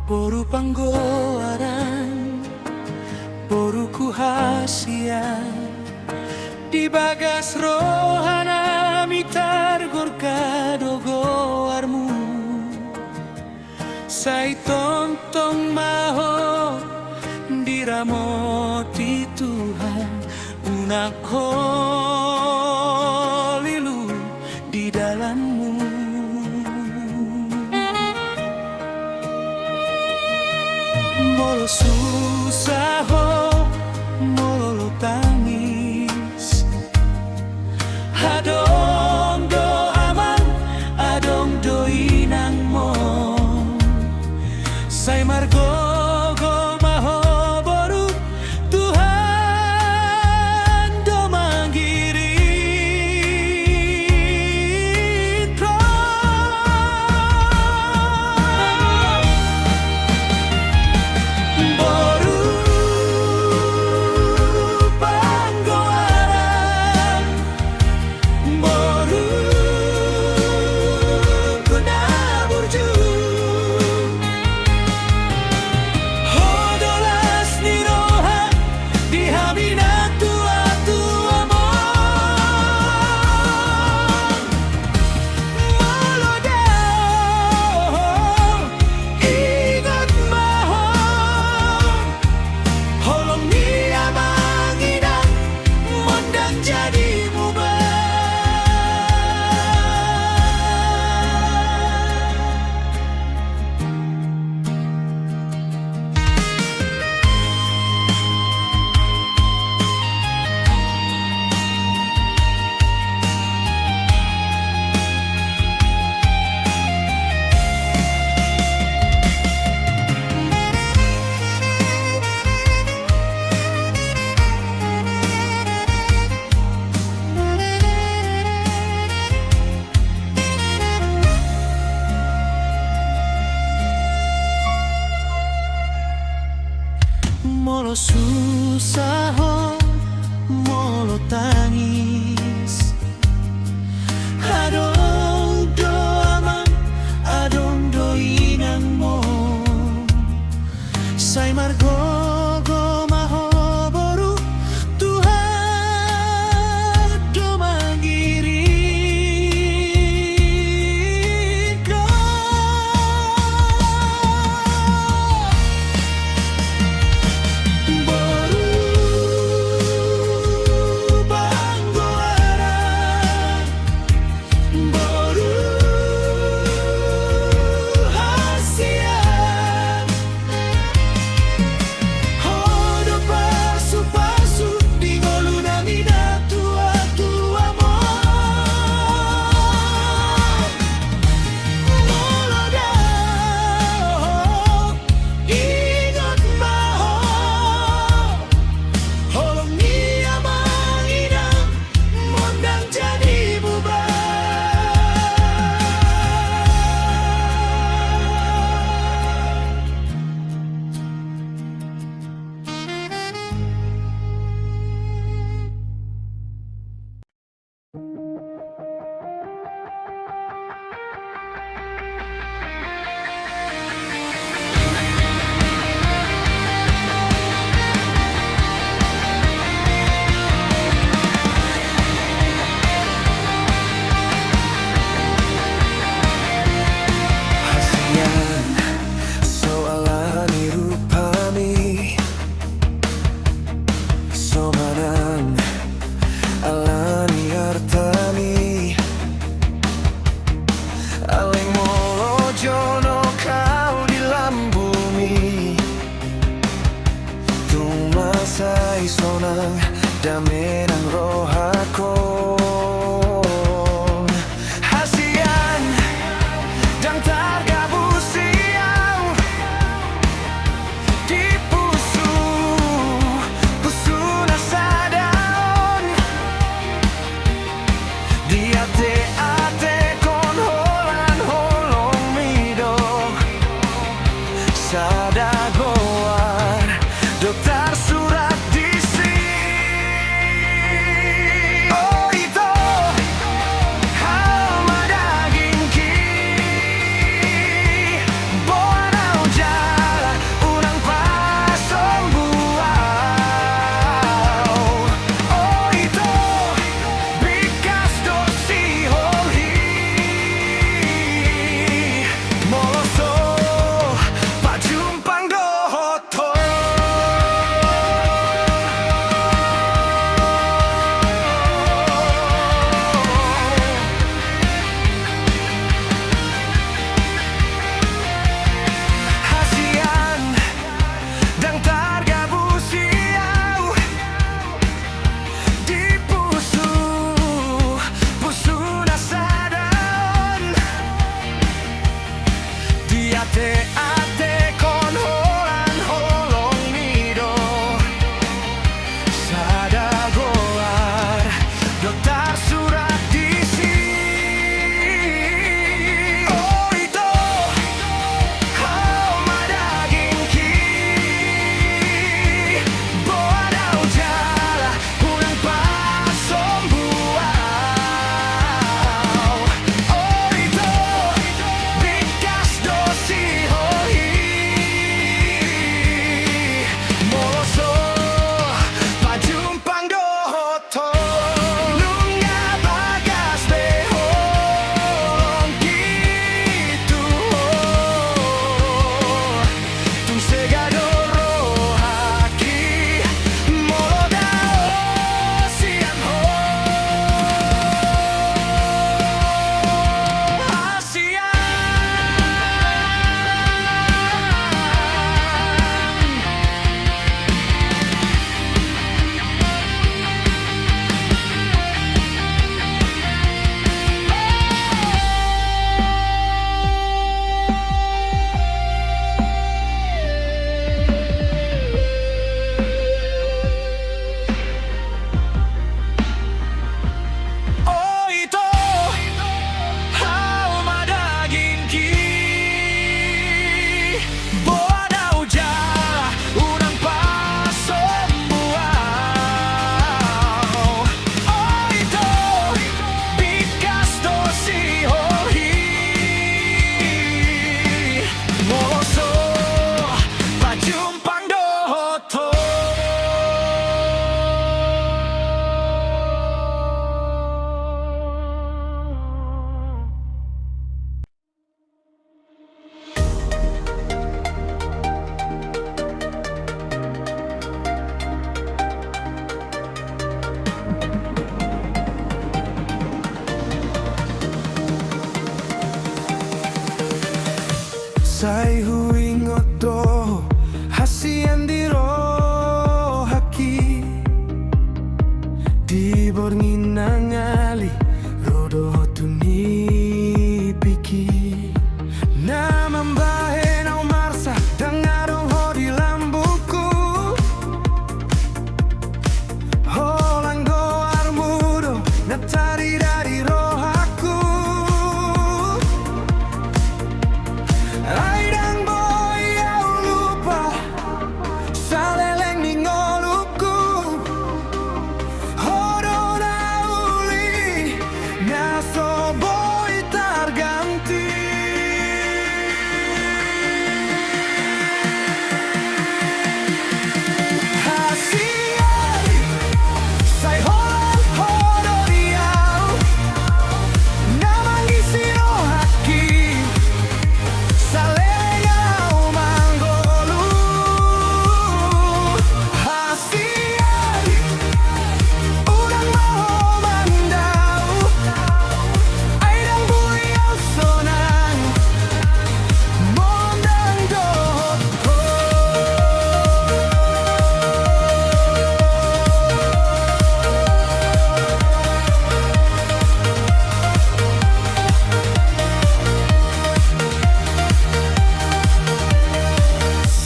Boru panggoaran, boru kuhasian di bagas rohana mitar gorka dogoarmu. Sai tontong maho diramoti Tuhan unak holilu di dalammu. Molo susah ho, molo tangis, adong do aman, adong do inang mo. Sai margo go maho boru Tuhan do manggirit pro. Boru panggoaran, boru kuna burju. Hodolas ni roha di hamina tua-tua mo. Malodao ingat maho holong dia manginang mondang jadi mubah. Molo susah ho, molo tangis, adong do aman, adong do inang mo. Sai margo go maho boru Tuhan do manggirit ko. Boru panggoaran, boru hasian. Hodo pasu-pasu di goluna mina tua-tua mo. Molodao ingat maho holong dia manginang mondang jadi bubar. Hasian soalani rupami, somanang alani artami. Aling molo jono kau di lambumi, tumasai sonang damenang rohako. Hasian dan tergabung siau di pusu nasadaon di ate kon holan holong mido sadagoar dokter surat di sini. ate kon holan holong nido sada goar dotar surat disi oh itu kau madaging ki boa dau jala ulang pasom buau oh itu bikas dosi hoi moloso pajumpang dohoto nunga bagas behong gitu tung segado rohaki molodao siang ho asian oh itu hau madaging ki boa dau jala unang pasom buau oh itu bikas dosi hoi moloso pajumpang dohoto Sai huingoto hasian diro haki di borngina ngali rodo tuni piki na mambahe na umarsa dangarong ho di lambuku holang goar mudo na tari dari rohaku aidang boy au lupa saleleng ni ngoluku horo na uli na so boy terganti hasian sai holan horo diau namangisi rohaki Salengau manggolu hasian urang mau mandau aidang buyau sonang mondang dohotko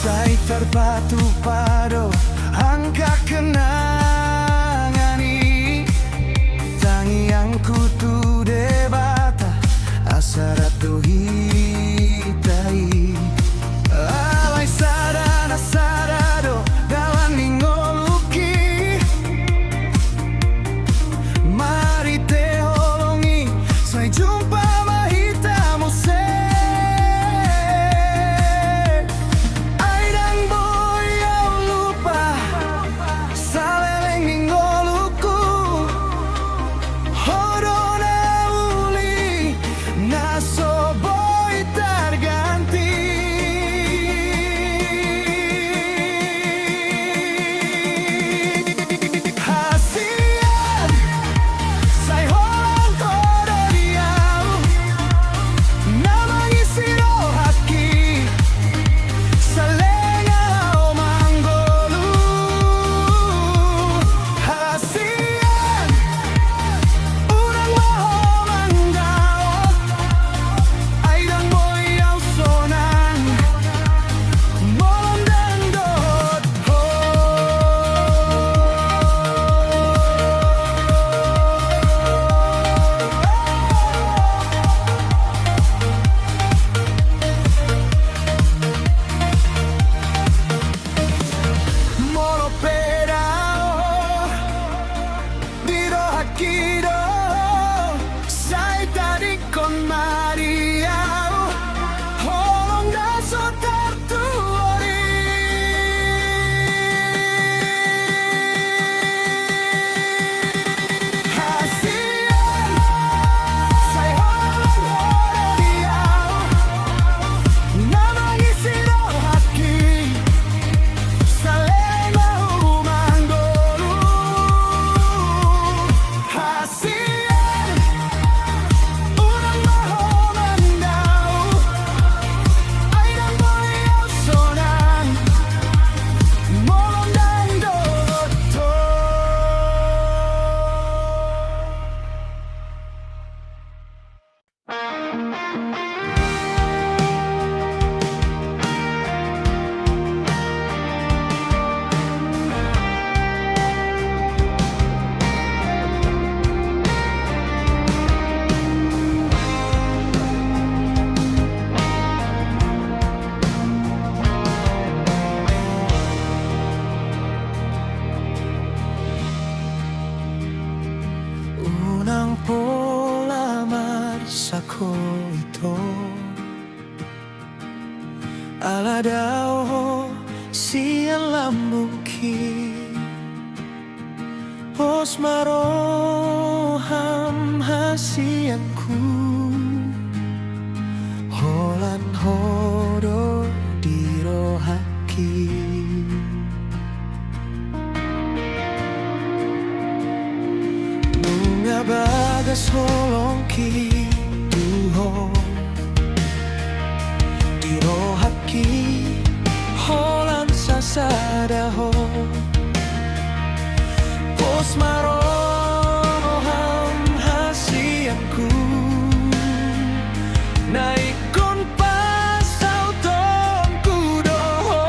Sai terbatu pado angka kenangani tangi yang kutu debata asaratu hitai alai sadana sarado dalam ningoluki mari te holongi sai jumpa mahita mose aidang boy au Aladao siang lambuki Osmaroham hasianku Holan hodo dirohaki Nunga bagas holongki duho dirohaki Holan sasadaho Osmaroham hasianku Naikon pasau tongku doho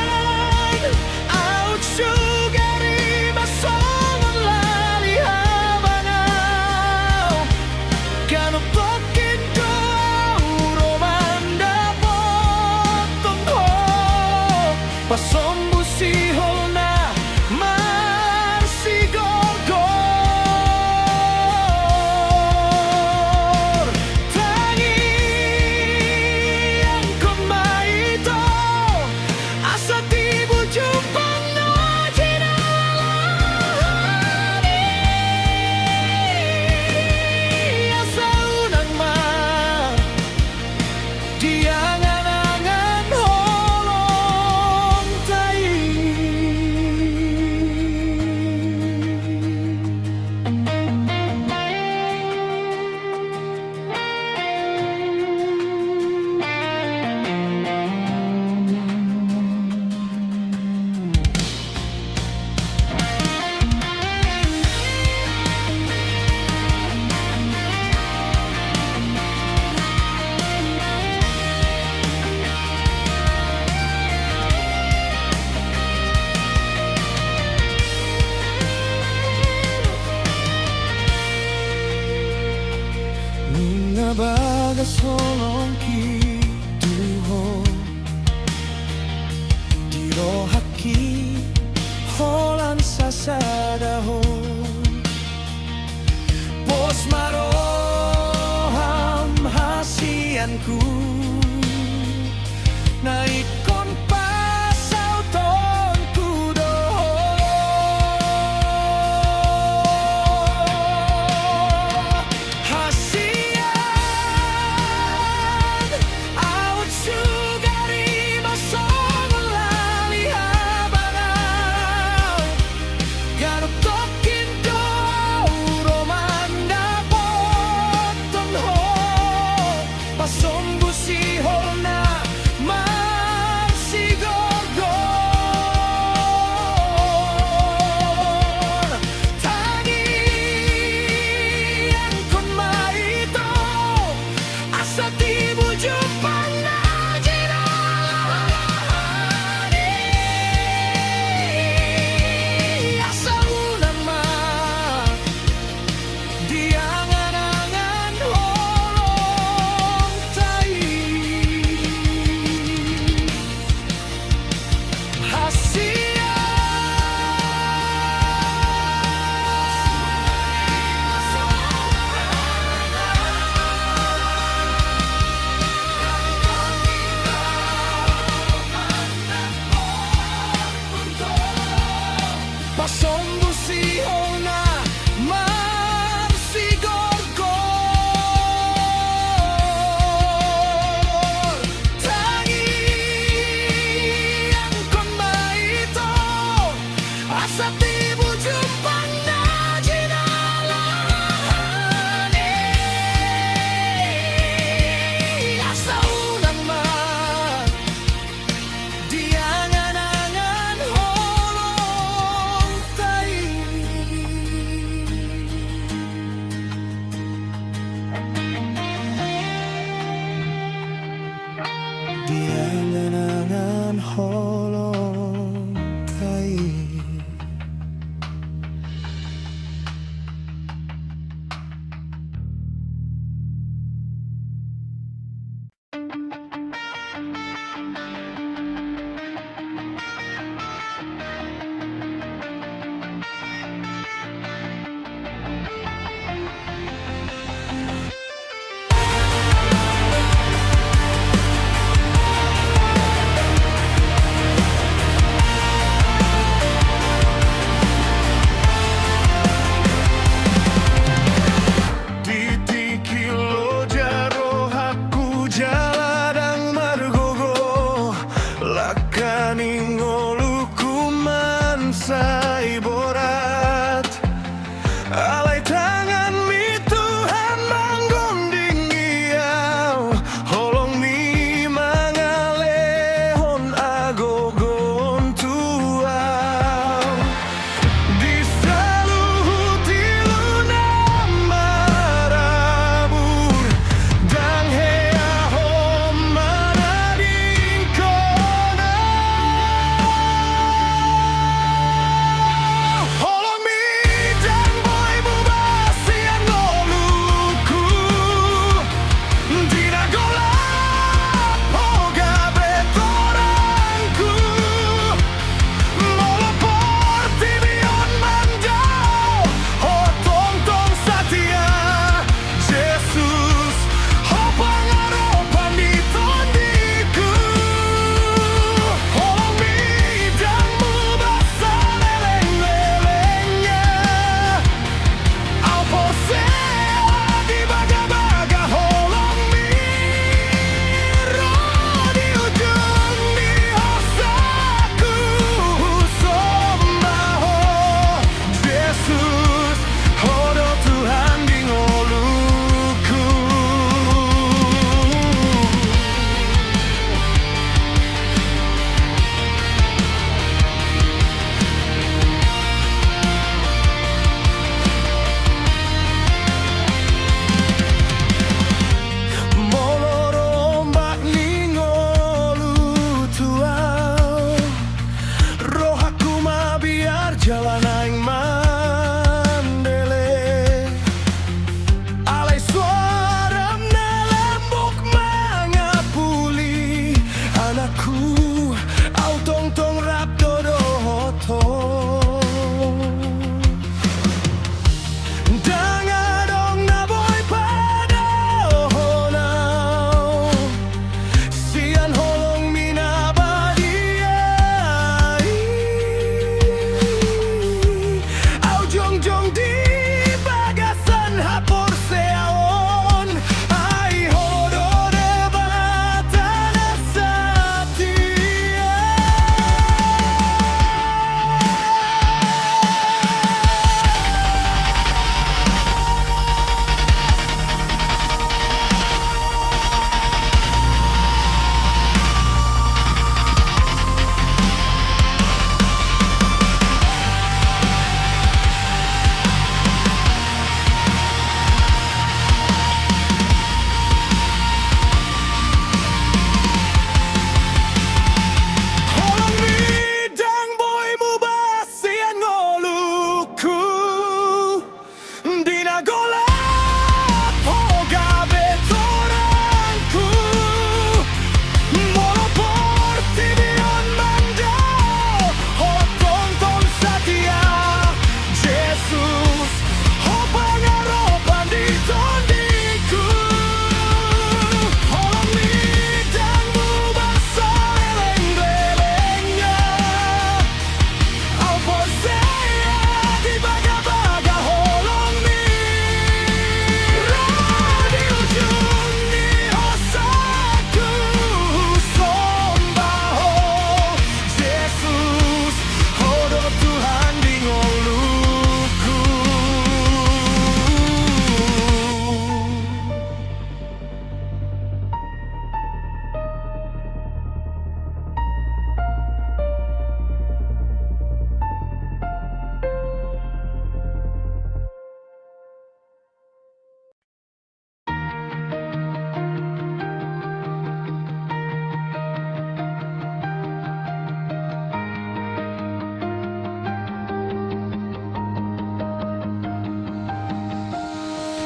Hasian out sugari masongan lali habanau Kano tokin doa romanda potong ho Pasombu siholna marsi gogor Tangi yang kumaito Asa tibu jumpa no jinalahani Asa unang ma Diangan-angan holong tai Nunga bagas holongki duho dirohaki Holan sasadaho Osmaroham hasianku Naikon pasau tongku doho Hasian out sugari masongan lali habanau Gano tokin doa romanda potong ho Pasombu siholna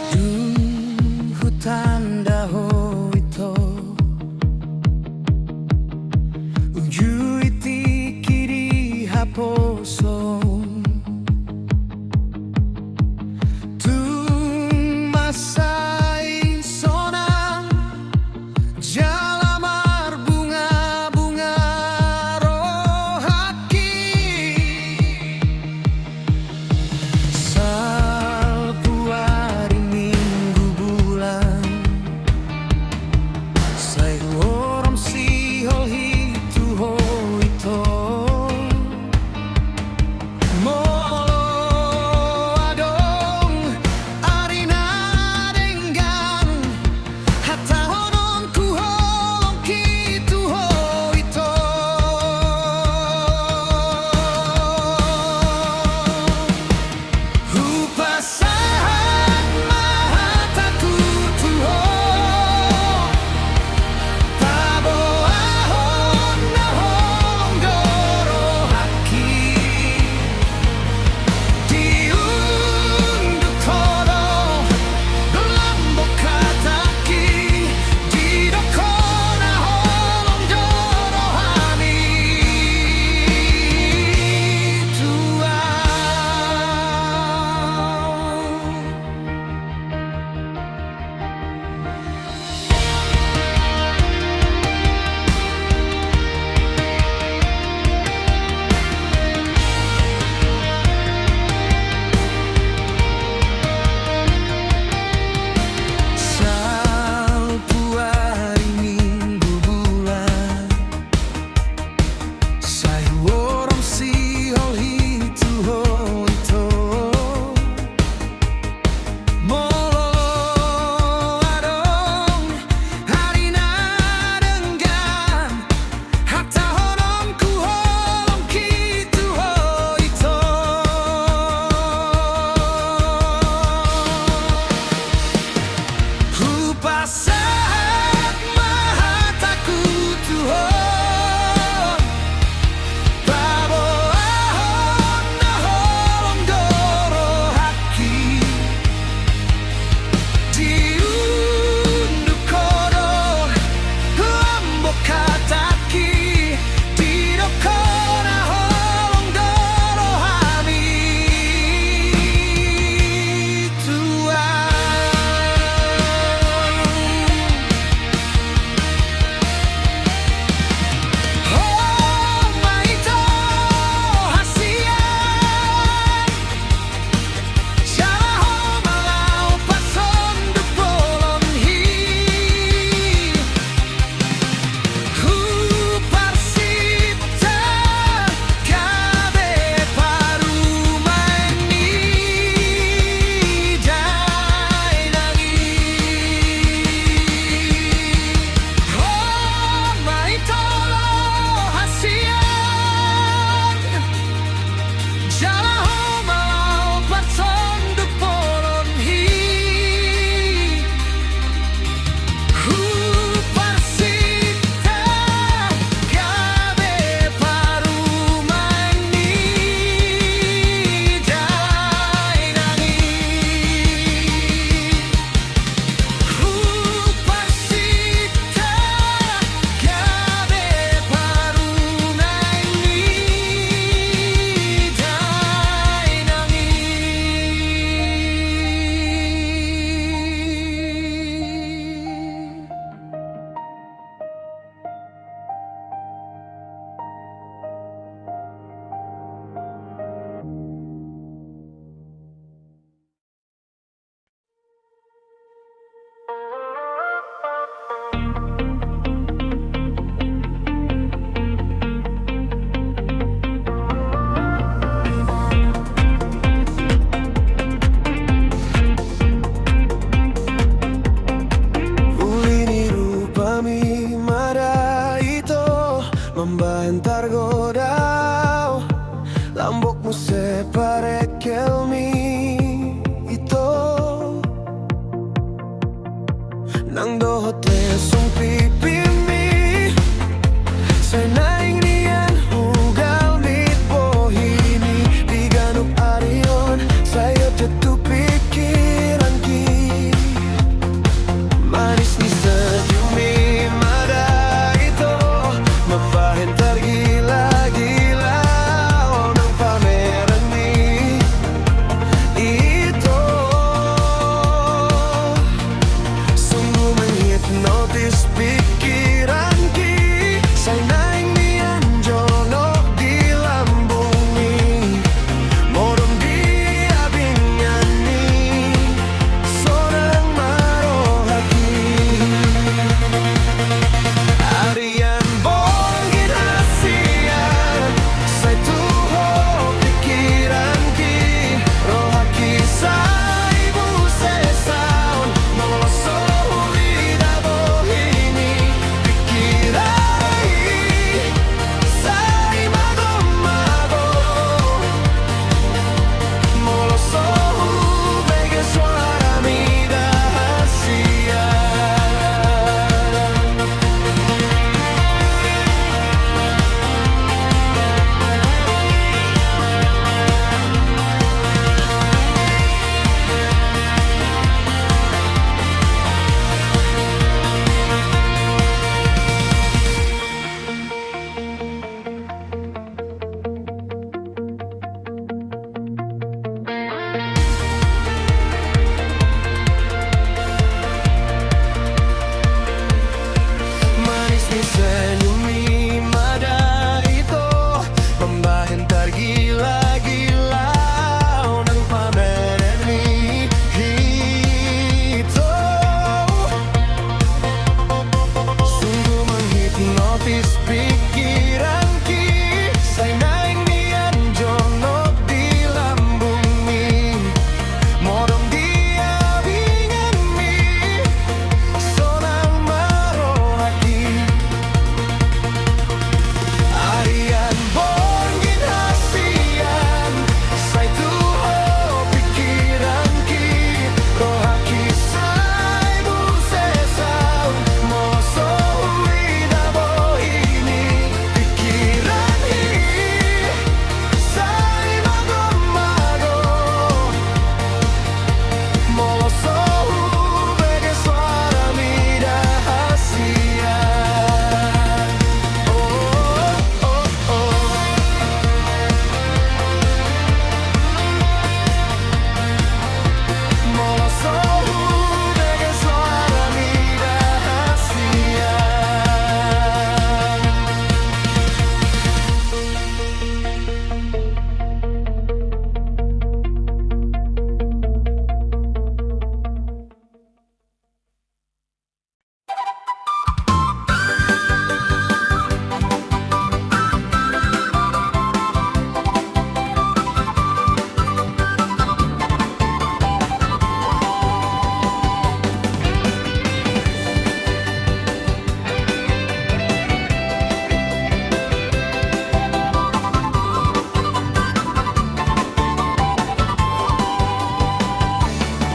Dung hutan daho ito Uju iti kiri haposo Tung masai sona Jalamar bunga-bunga rohaki Salpuaring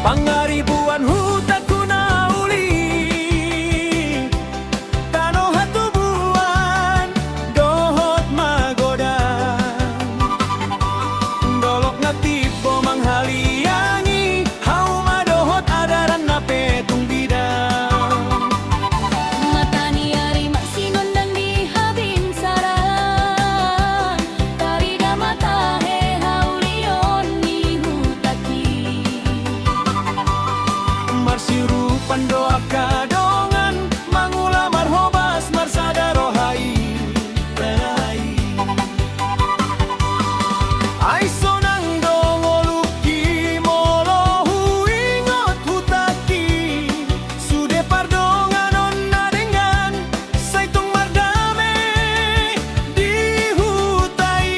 Pangaribuan huta kunauli tano hatubuan dohot magodan dolok na tipo manghaliangi hau madohot adaran na petung bidang Matani ari maksinondang di habin sarang Tarida matahe haulion ni hutaki marsiru pandoa kadongan mangula marhobas marsada rohai perai ai sonang dongoluki molo huingot hutaki sude pardongan onna dengan saitung mardame di hutai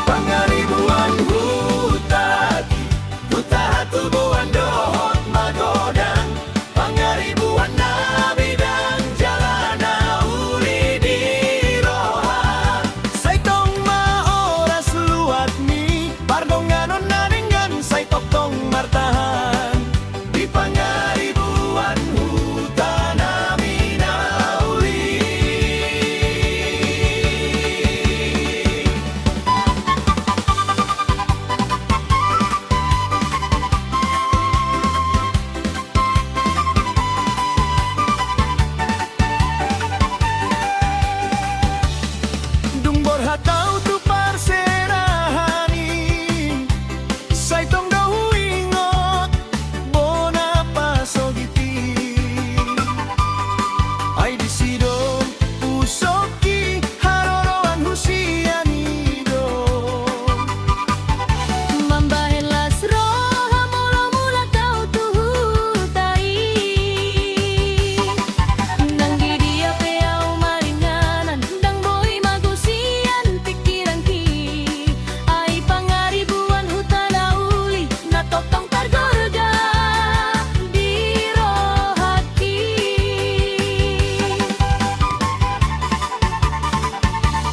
Pangaribuan hutaki huta hatubuan dohot magodang Pangaribuan na bidang jalana uli di roha saitong maoras luat mi pardongan onna dengan saitong martahan di Pangaribuan huta nami nauli Dungbor hatau tu parserahani saitong dahuingot bona pasogiti ay disido usoki haroroan husianido Mambahelas roha mula-mula kau tuhutai Nang gidia peau maringanan Dang boy magusian pikiran ki Ay pangaribuan hutana uli Natotong targorga di rohaki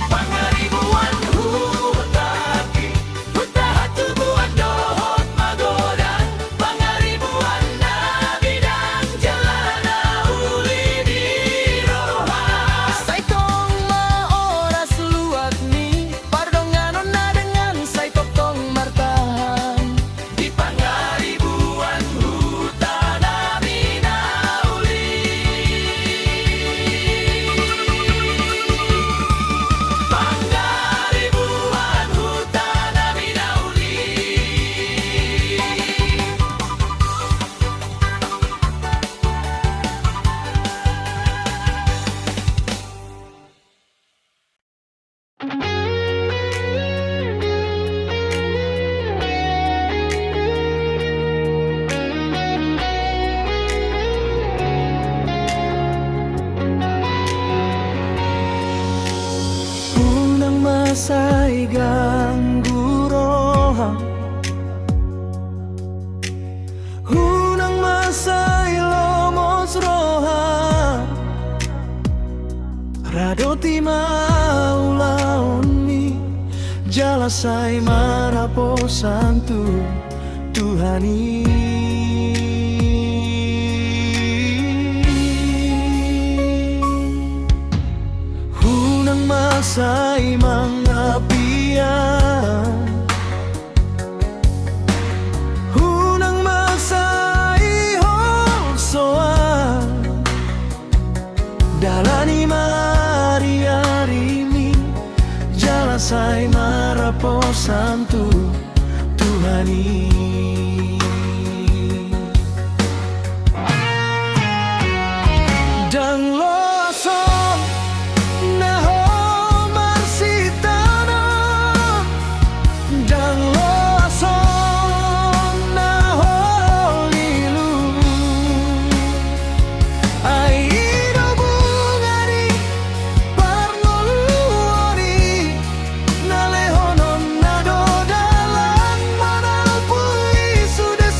Pangaribuan hutaki huta hatubuan dohot magodang Pangaribuan na bidang jalana uli di roha saitong maoras luat ni pardongan onna dengan saitong martahan di Pangaribuan huta nami nauli Pangaribuan huta nami nauli Unang masay ganggu roha Unang masay lomos roha Radoti maulaoni Jalasay marapo santu Tuhani Hunang masay mga piyan Hunang masay holsoan Dalani mari-arimi Jalasay marapo santu Tuhani Dang loson na ho marsitana Dang loson na ho lilu Ay inobungani parnoluori Nalehonon na dodalan manalpui sude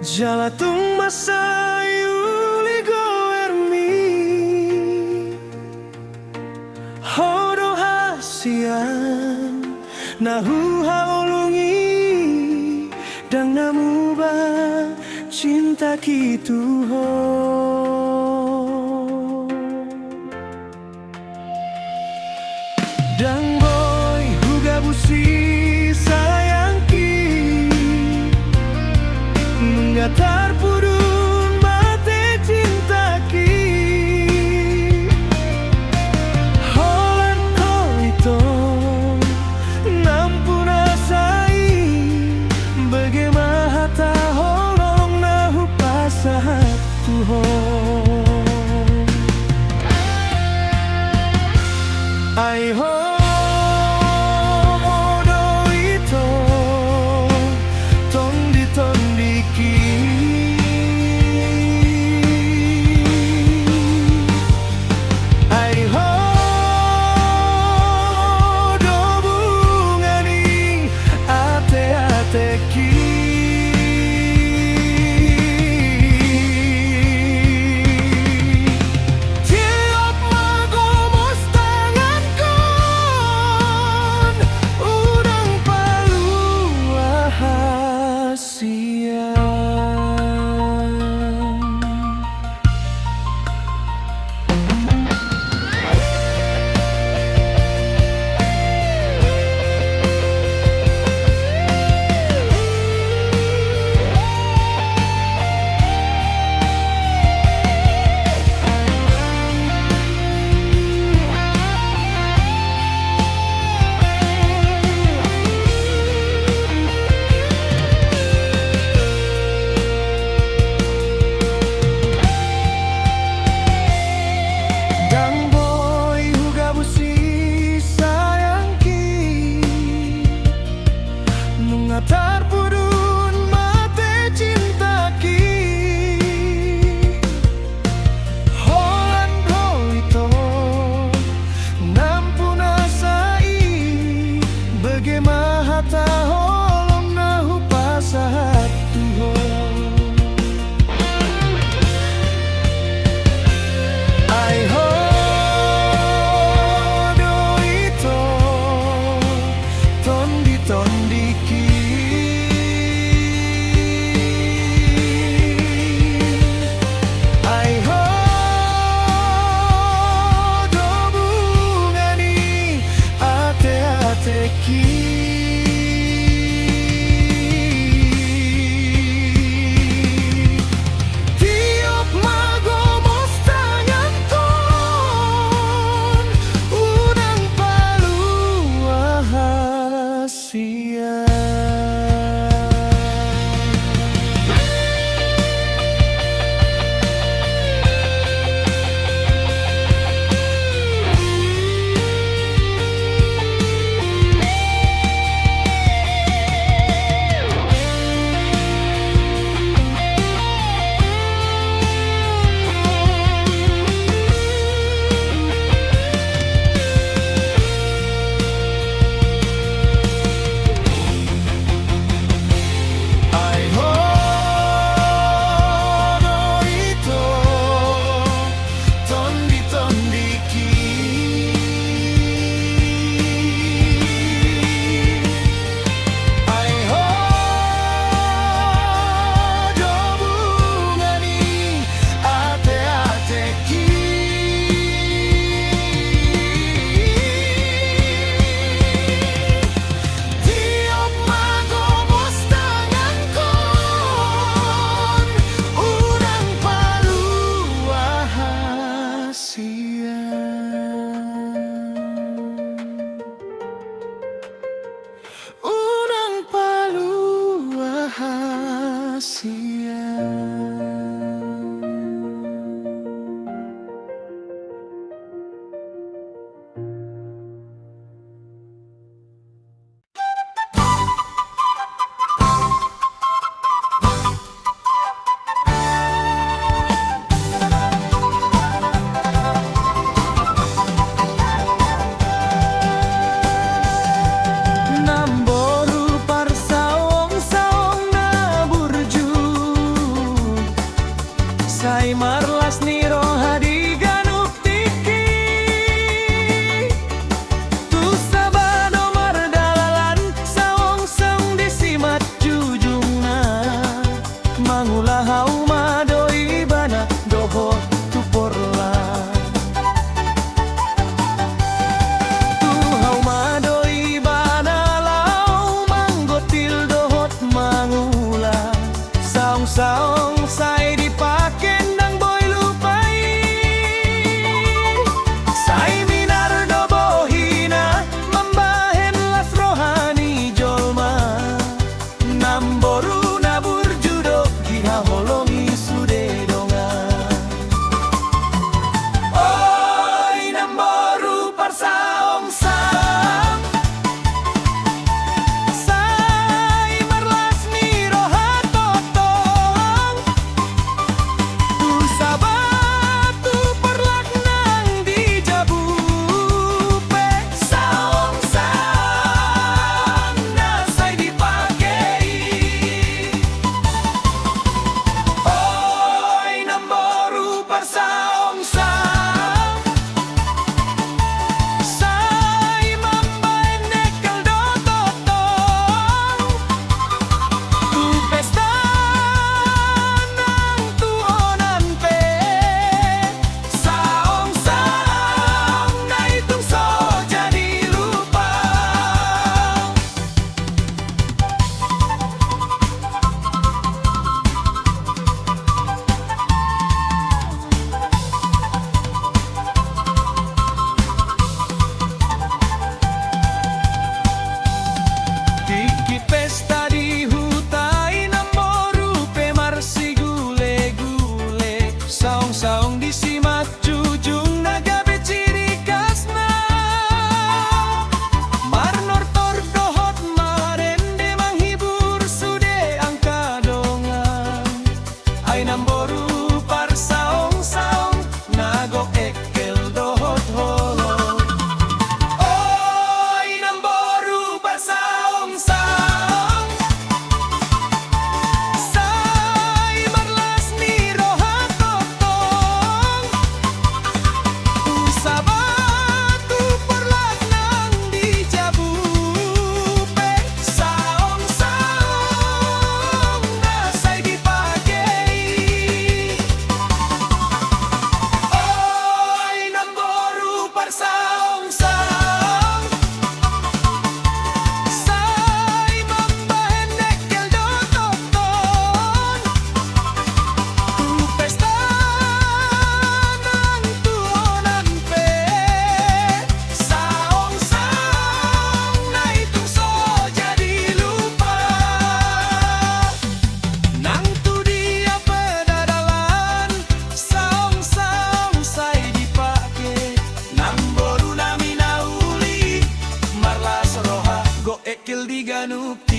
Jalatung masayu ligoermi Hodo hasian nahu haulungi dang namuba cinta kitu ho dang boy huga busi sayangki mengatar purun mate cinta ki Holland koito nampuna sai bagaimana ta holong nahu pasahat tuhon ai ho Terpurun mate cinta ki Holland hoito nampuna sai bagaimana ta holong nahu pasahat tuhon ai ho doito tondi ki Tiap magomos tangan kon udang palu rahasia Unang palu rahasia Namboru parsaong saong na burju saong say dipake nang boy lupai. Say minardo bohina mambahen las rohani jolma. Namboru nabur judo giha holongi sude donga. Oi namboru parsaong sang. Say marlas ni rohatotong. Tu sabatu perlak nang di jabupe. Saong sang na say dipakei. Oi namboru parsaong sang. Say mambae nekel dototong. Tu pesta nang tuonan pe. Saong sang na itung so jadi lupa. Tiki pesta di hutai namboru pe marsi gule-gule. Saong-saong disimak jujung nagabe ciri khasna. Marnor tordohot marende manghibur sude angka dongan. Ay namboru par saong-saong nago ekel dohot holong. Oi namboru par saong sang. Say marlas ni rohatotong. Tu sabatu perlak nang di jabupe. Saong sang na say dipakei. Oi namboru par saong sang. Say mambahe nekel dototong. Tu pesta nang tuonan pe. Saong sang na itung so jadi lupa. Nang tu dia pedadalan. Saong say dipake. Namboru nami nauli. Marlas roha go ekil diganuk.